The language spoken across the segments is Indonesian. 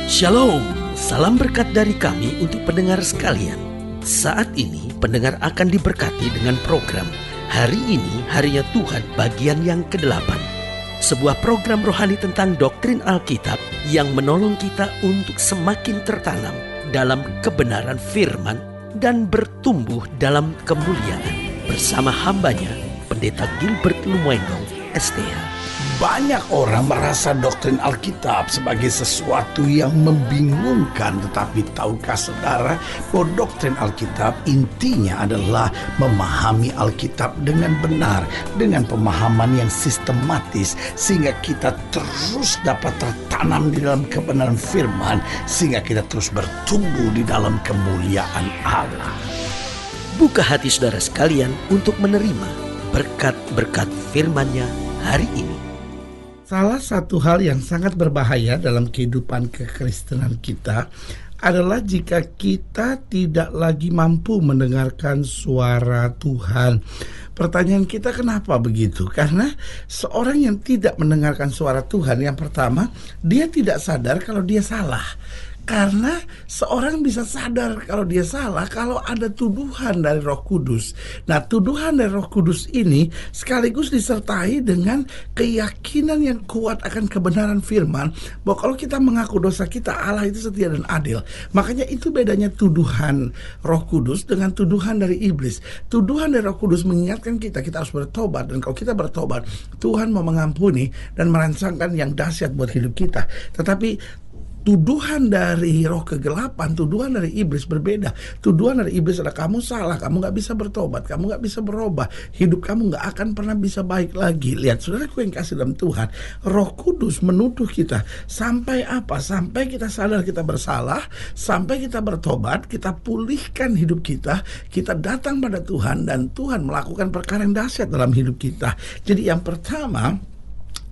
Shalom, salam berkat dari kami untuk pendengar sekalian. Saat ini pendengar akan diberkati dengan program Hari Ini Harinya Tuhan bagian yang ke-8. Sebuah program rohani tentang doktrin Alkitab yang menolong kita untuk semakin tertanam dalam kebenaran firman dan bertumbuh dalam kemuliaan. Bersama hambanya, Pendeta Gilbert Lumwendo, STH. Banyak orang merasa doktrin Alkitab sebagai sesuatu yang membingungkan. Tetapi tahukah saudara bahwa doktrin Alkitab intinya adalah memahami Alkitab dengan benar, dengan pemahaman yang sistematis, sehingga kita terus dapat tertanam di dalam kebenaran firman, sehingga kita terus bertumbuh di dalam kemuliaan Allah. Buka hati saudara sekalian untuk menerima berkat-berkat firman-Nya hari ini. Salah satu hal yang sangat berbahaya dalam kehidupan kekristenan kita adalah jika kita tidak lagi mampu mendengarkan suara Tuhan. Pertanyaan kita, kenapa begitu? Karena seorang yang tidak mendengarkan suara Tuhan, yang pertama, dia tidak sadar kalau dia salah. Karena seorang bisa sadar kalau dia salah kalau ada tuduhan dari Roh Kudus. Nah, tuduhan dari Roh Kudus ini sekaligus disertai dengan keyakinan yang kuat akan kebenaran firman, bahwa kalau kita mengaku dosa kita, Allah itu setia dan adil. Makanya itu bedanya tuduhan Roh Kudus dengan tuduhan dari iblis. Tuduhan dari Roh Kudus mengingatkan kita harus bertobat, dan kalau kita bertobat, Tuhan mau mengampuni dan merancangkan yang dahsyat buat hidup kita. Tetapi tuduhan dari roh kegelapan, tuduhan dari iblis berbeda. Tuduhan dari iblis adalah kamu salah, kamu gak bisa bertobat, kamu gak bisa berubah, hidup kamu gak akan pernah bisa baik lagi. Lihat saudaraku yang kasih dalam Tuhan, Roh Kudus menuduh kita sampai apa? Sampai kita sadar kita bersalah, sampai kita bertobat, kita pulihkan hidup kita datang pada Tuhan, dan Tuhan melakukan perkara yang dahsyat dalam hidup kita. Jadi yang pertama,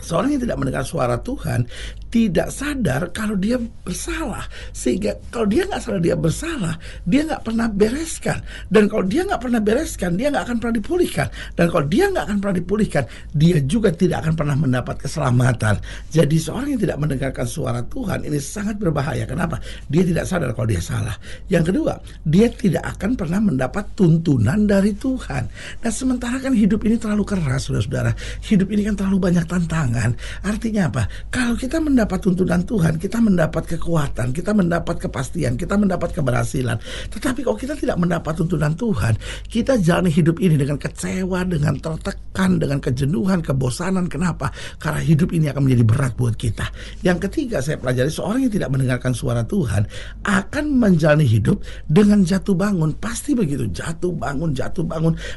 seorang yang tidak mendengar suara Tuhan tidak sadar kalau dia bersalah. Sehingga kalau dia gak sadar dia bersalah, dia gak pernah bereskan. Dan kalau dia gak pernah bereskan, dia gak akan pernah dipulihkan. Dan kalau dia gak akan pernah dipulihkan, dia juga tidak akan pernah mendapat keselamatan. Jadi seorang yang tidak mendengarkan suara Tuhan ini sangat berbahaya. Kenapa? Dia tidak sadar kalau dia salah. Yang kedua, dia tidak akan pernah mendapat tuntunan dari Tuhan. Nah, sementara kan hidup ini terlalu keras, saudara-saudara. Hidup ini kan terlalu banyak tantangan. Artinya apa? Kalau kita mendapat tuntunan Tuhan, kita mendapat kekuatan, kita mendapat kepastian, kita mendapat keberhasilan. Tetapi kalau kita tidak mendapat tuntunan Tuhan, kita jalani hidup ini dengan kecewa, dengan tertekan, dengan kejenuhan, kebosanan. Kenapa? Karena hidup ini akan menjadi berat buat kita. Yang ketiga, saya pelajari seorang yang tidak mendengarkan suara Tuhan akan menjalani hidup dengan jatuh bangun. Pasti begitu, jatuh bangun,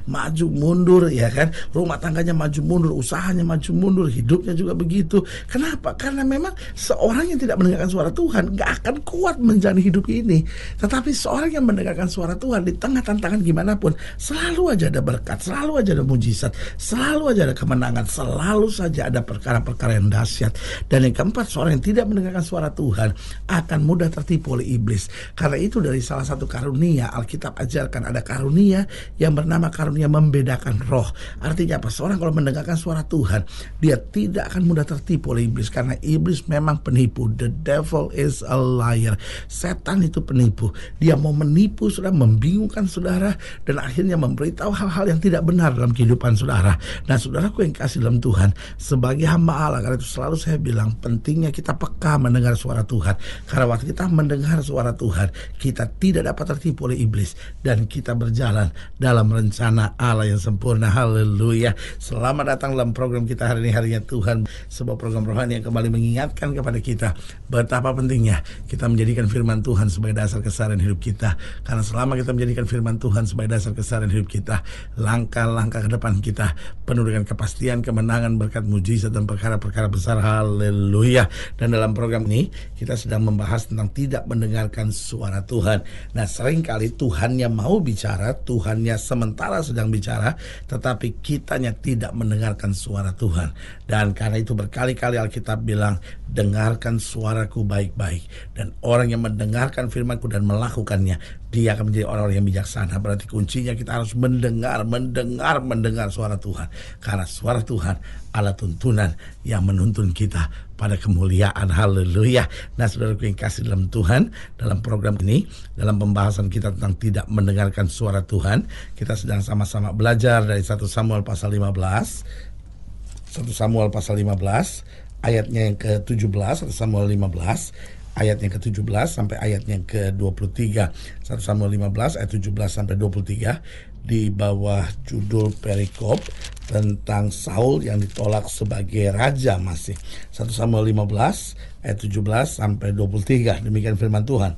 maju mundur, ya kan? Rumah tangganya maju mundur, usahanya maju mundur, hidupnya juga begitu. Kenapa? Karena memang seorang yang tidak mendengarkan suara Tuhan gak akan kuat menjalani hidup ini. Tetapi seorang yang mendengarkan suara Tuhan di tengah tantangan gimana pun, selalu aja ada berkat, selalu aja ada mujizat, selalu aja ada kemenangan, selalu saja ada perkara-perkara yang dahsyat. Dan yang keempat, seorang yang tidak mendengarkan suara Tuhan akan mudah tertipu oleh iblis. Karena itu dari salah satu karunia Alkitab ajarkan, ada karunia yang bernama karunia membedakan roh. Artinya apa? Seorang kalau mendengarkan suara Tuhan, dia tidak akan mudah tertipu oleh iblis, karena iblis memang penipu. The devil is a liar. Setan itu penipu. Dia mau menipu saudara, membingungkan saudara, dan akhirnya memberitahu hal-hal yang tidak benar dalam kehidupan saudara. Nah, saudaraku yang kasih dalam Tuhan, sebagai hamba Allah, karena itu selalu saya bilang pentingnya kita peka mendengar suara Tuhan. Karena waktu kita mendengar suara Tuhan, kita tidak dapat tertipu oleh iblis, dan kita berjalan dalam rencana Allah yang sempurna. Haleluya. Selamat datang dalam program kita hari ini, Harinya Tuhan, sebuah program rohani yang kembali mengingatkan kepada kita betapa pentingnya kita menjadikan firman Tuhan sebagai dasar keseharian hidup kita. Karena selama kita menjadikan firman Tuhan sebagai dasar keseharian hidup kita, langkah-langkah ke depan kita penuh dengan kepastian, kemenangan, berkat, mujizat, dan perkara-perkara besar. Haleluya. Dan dalam program ini kita sedang membahas tentang tidak mendengarkan suara Tuhan. Nah, seringkali Tuhannya mau bicara, Tuhannya sementara sedang bicara, tetapi kitanya tidak mendengarkan suara Tuhan. Dan karena itu berkali-kali Alkitab bilang, dengarkan suaraku baik-baik. Dan orang yang mendengarkan firmanku dan melakukannya, dia akan menjadi orang-orang yang bijaksana. Berarti kuncinya kita harus mendengar suara Tuhan. Karena suara Tuhan adalah tuntunan yang menuntun kita pada kemuliaan. Haleluya. Nah, saudaraku yang kasih dalam Tuhan, dalam program ini, dalam pembahasan kita tentang tidak mendengarkan suara Tuhan, kita sedang sama-sama belajar dari 1 Samuel pasal 15. 1 Samuel pasal 15 ayatnya yang ke-17, 1 Samuel 15 ayatnya ke-17 sampai ayatnya ke-23. 1 Samuel 15 ayat 17 sampai 23 di bawah judul perikop tentang Saul yang ditolak sebagai raja masih. 1 Samuel 15 ayat 17 sampai 23. Demikian firman Tuhan.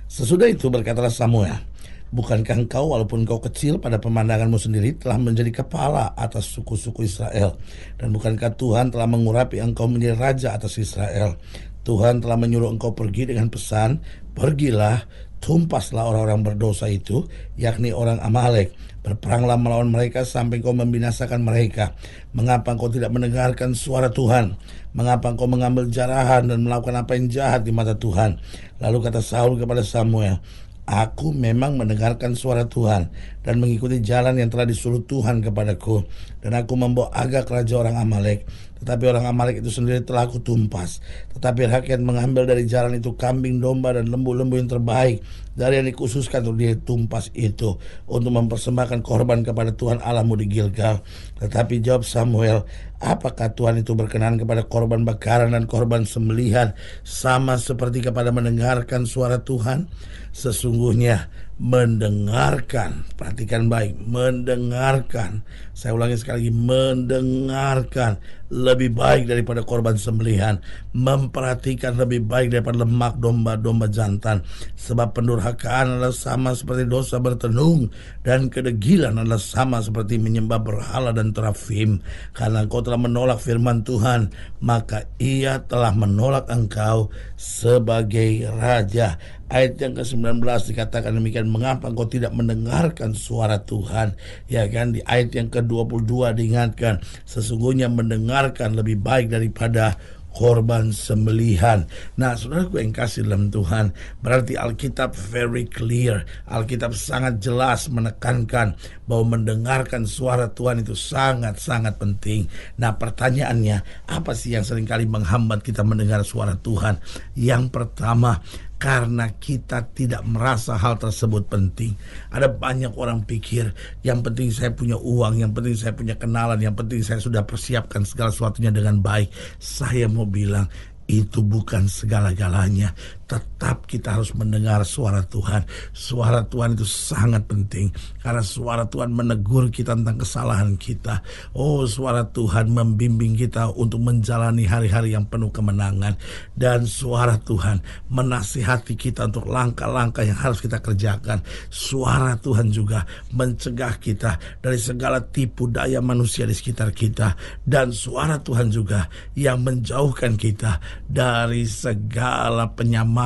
Sesudah itu berkatalah Samuel, bukankah engkau walaupun engkau kecil pada pemandanganmu sendiri telah menjadi kepala atas suku-suku Israel? Dan bukankah Tuhan telah mengurapi engkau menjadi raja atas Israel? Tuhan telah menyuruh engkau pergi dengan pesan, pergilah, tumpaslah orang-orang berdosa itu, yakni orang Amalek. Berperanglah melawan mereka sampai engkau membinasakan mereka. Mengapa engkau tidak mendengarkan suara Tuhan? Mengapa engkau mengambil jarahan dan melakukan apa yang jahat di mata Tuhan? Lalu kata Saul kepada Samuel, aku memang mendengarkan suara Tuhan dan mengikuti jalan yang telah disuruh Tuhan kepadaku. Dan aku membawa Agag raja orang Amalek. Tetapi orang Amalek itu sendiri telah aku tumpas. Tetapi rakyat mengambil dari jalan itu kambing, domba, dan lembu-lembu yang terbaik dari yang dikhususkan untuk ditumpas itu, untuk mempersembahkan korban kepada Tuhan Allahmu di Gilgal. Tetapi jawab Samuel, apakah Tuhan itu berkenan kepada korban bakaran dan korban sembelihan sama seperti kepada mendengarkan suara Tuhan? Sesungguhnya mendengarkan, perhatikan baik, mendengarkan, saya ulangi sekali lagi, mendengarkan lebih baik daripada korban sembelihan, memperhatikan lebih baik daripada lemak domba-domba jantan. Sebab pendurhakaan adalah sama seperti dosa bertenung, dan kedegilan adalah sama seperti menyembah berhala dan terafim. Karena engkau telah menolak firman Tuhan, maka ia telah menolak engkau sebagai raja. Ayat yang ke-19 dikatakan demikian, mengapa engkau tidak mendengarkan suara Tuhan? Ya kan, di ayat yang ke-22 diingatkan, sesungguhnya mendengarkan lebih baik daripada korban sembelihan. Nah, saudaraku yang kasih dalam Tuhan, berarti Alkitab very clear. Alkitab sangat jelas menekankan bahwa mendengarkan suara Tuhan itu sangat-sangat penting. Nah, pertanyaannya, apa sih yang seringkali menghambat kita mendengar suara Tuhan? Yang pertama, karena kita tidak merasa hal tersebut penting. Ada banyak orang pikir, yang penting saya punya uang, yang penting saya punya kenalan, yang penting saya sudah persiapkan segala sesuatunya dengan baik. Saya mau bilang, itu bukan segala-galanya. Tetap kita harus mendengar suara Tuhan. Suara Tuhan itu sangat penting, karena suara Tuhan menegur kita tentang kesalahan kita. Oh, suara Tuhan membimbing kita untuk menjalani hari-hari yang penuh kemenangan. Dan suara Tuhan menasihati kita untuk langkah-langkah yang harus kita kerjakan. Suara Tuhan juga mencegah kita dari segala tipu daya manusia di sekitar kita. Dan suara Tuhan juga yang menjauhkan kita dari segala penyamaran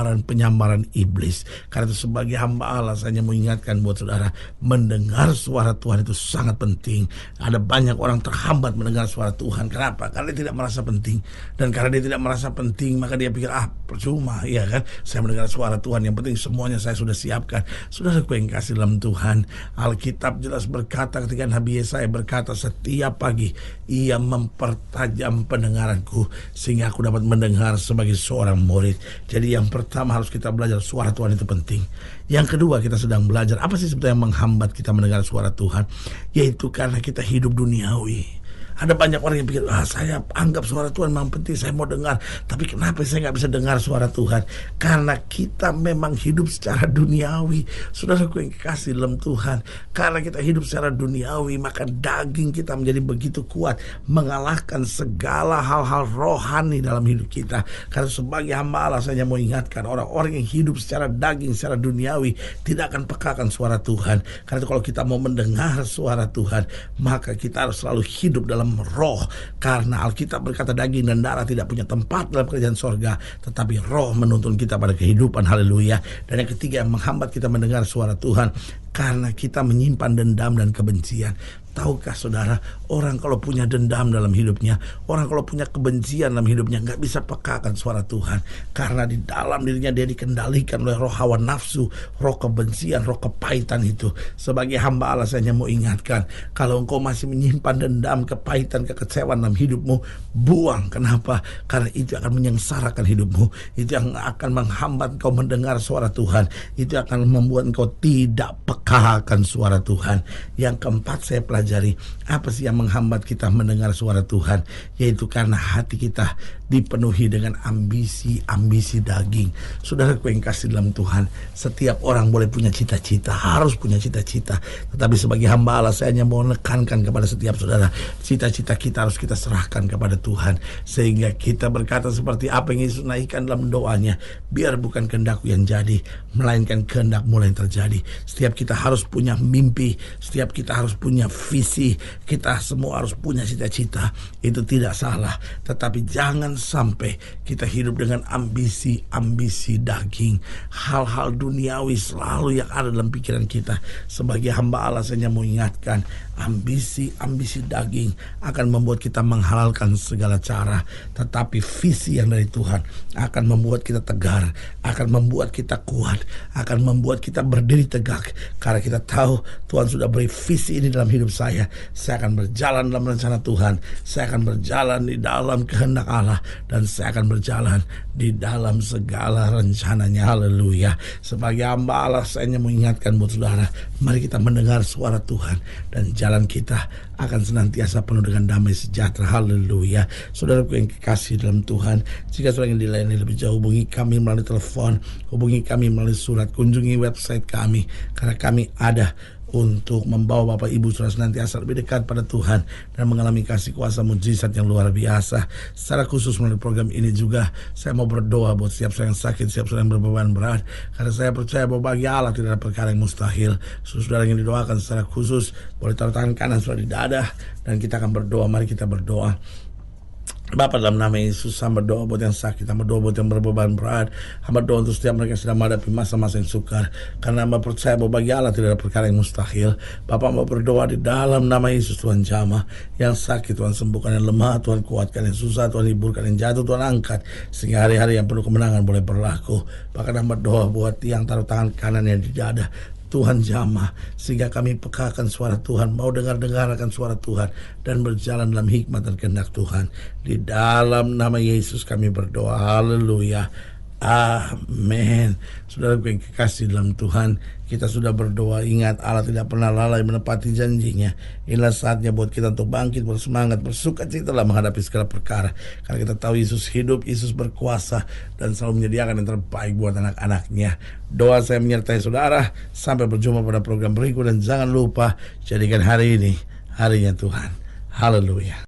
iblis. Karena itu sebagai hamba Allah, saya hanya mengingatkan buat saudara, mendengar suara Tuhan itu sangat penting. Ada banyak orang terhambat mendengar suara Tuhan. Kenapa? Karena dia tidak merasa penting. Dan karena dia tidak merasa penting, maka dia pikir, percuma, ya kan, saya mendengar suara Tuhan, yang penting semuanya saya sudah siapkan. Saudaraku yang kasih dalam Tuhan, Alkitab jelas berkata ketika Nabi Yesaya berkata, setiap pagi ia mempertajam pendengaranku sehingga aku dapat mendengar sebagai seorang murid. Jadi yang pertama harus kita belajar, suara Tuhan itu penting. Yang kedua, kita sedang belajar apa sih sebetulnya yang menghambat kita mendengar suara Tuhan, yaitu karena kita hidup duniawi. Ada banyak orang yang pikir, saya anggap suara Tuhan memang penting, saya mau dengar. Tapi kenapa saya nggak bisa dengar suara Tuhan? Karena kita memang hidup secara duniawi. Saudaraku yang kasih dalam Tuhan, karena kita hidup secara duniawi, maka daging kita menjadi begitu kuat mengalahkan segala hal-hal rohani dalam hidup kita. Karena sebagai hamba Allah, saya mau ingatkan, orang-orang yang hidup secara daging, secara duniawi, tidak akan pekakan suara Tuhan. Karena itu kalau kita mau mendengar suara Tuhan, maka kita harus selalu hidup dalam roh. Karena Alkitab berkata daging dan darah tidak punya tempat dalam kerajaan sorga, tetapi roh menuntun kita pada kehidupan. Haleluya. Dan yang ketiga yang menghambat kita mendengar suara Tuhan, karena kita menyimpan dendam dan kebencian. tahukah saudara, orang kalau punya dendam dalam hidupnya, orang kalau punya kebencian dalam hidupnya, gak bisa pekakan suara Tuhan. Karena di dalam dirinya dia dikendalikan oleh roh hawa nafsu, roh kebencian, roh kepahitan itu. Sebagai hamba Allah saya hanya mau ingatkan, kalau engkau masih menyimpan dendam, kepahitan, kekecewaan dalam hidupmu, buang. Kenapa? Karena itu akan menyengsarakan hidupmu. Itu yang akan menghambat engkau mendengar suara Tuhan. Itu akan membuat engkau tidak peka akan suara Tuhan. Yang keempat saya pelajari, apa sih yang menghambat kita mendengar suara Tuhan? Yaitu karena hati kita dipenuhi dengan ambisi daging. Saudaraku yang kasih dalam Tuhan, setiap orang boleh punya cita-cita, harus punya cita-cita. Tetapi sebagai hamba Allah saya hanya mau menekankan kepada setiap saudara, cita-cita kita harus kita serahkan kepada Tuhan. Sehingga kita berkata seperti apa yang Yesus naikkan dalam doanya, biar bukan kehendakku yang jadi, melainkan kehendak-Mu yang terjadi. Setiap kita harus punya mimpi, setiap kita harus punya visi, kita semua harus punya cita-cita. Itu tidak salah, tetapi jangan sampai kita hidup dengan ambisi daging, hal-hal duniawi selalu yang ada dalam pikiran kita. Sebagai hamba Allah saya mau ingatkan, ambisi daging akan membuat kita menghalalkan segala cara. Tetapi visi yang dari Tuhan akan membuat kita tegar, akan membuat kita kuat, akan membuat kita berdiri tegak. Karena kita tahu Tuhan sudah beri visi ini dalam hidup saya. Saya akan berjalan dalam rencana Tuhan, saya akan berjalan di dalam kehendak Allah, dan saya akan berjalan di dalam segala rencananya. Haleluya. Sebagai hamba Allah saya hanya mengingatkan buat saudara, mari kita mendengar suara Tuhan, dan jalan kita akan senantiasa penuh dengan damai sejahtera. Haleluya. Saudaraku yang kekasih dalam Tuhan, jika saudara ingin dilayani lebih jauh, hubungi kami melalui telepon, hubungi kami melalui surat, kunjungi website kami, karena kami ada untuk membawa Bapak Ibu saudara senantiasa lebih dekat pada Tuhan dan mengalami kasih kuasa mujizat yang luar biasa. Secara khusus melalui program ini juga saya mau berdoa buat setiap saudara yang sakit, setiap saudara yang berbeban berat, karena saya percaya bahwa bagi Allah tidak ada perkara yang mustahil. Saudara yang didoakan secara khusus boleh taruh tangan kanan saudara di dada, dan kita akan berdoa. Mari kita berdoa. Bapa, dalam nama Yesus, hamba doa buat yang sakit, hamba doa buat yang berbeban berat, hamba doa untuk setiap mereka yang sedang menghadapi masa-masa yang sukar, karena hamba percaya bahwa bagi Allah tidak ada perkara yang mustahil. Bapa, hamba berdoa di dalam nama Yesus, Tuhan jamah yang sakit, Tuhan sembuhkan, yang lemah Tuhan kuatkan, yang susah Tuhan hiburkan, yang jatuh Tuhan angkat, sehingga hari-hari yang penuh kemenangan boleh berlaku. Bahkan hamba doa buat yang taruh tangan kanan yang di dada, Tuhan jamah sehingga kami pekakan suara Tuhan, mau dengar akan suara Tuhan, dan berjalan dalam hikmat dan kehendak Tuhan. Di dalam nama Yesus kami berdoa. Haleluya. Amin. Saudara yang kekasih dalam Tuhan, kita sudah berdoa. Ingat, Allah tidak pernah lalai menepati janjinya. Inilah saatnya buat kita untuk bangkit, bersemangat, bersukacita dalam menghadapi segala perkara. Karena kita tahu Yesus hidup, Yesus berkuasa, dan selalu menyediakan yang terbaik buat anak-anaknya. Doa saya menyertai saudara. Sampai berjumpa pada program berikut, dan jangan lupa jadikan hari ini harinya Tuhan. Haleluya.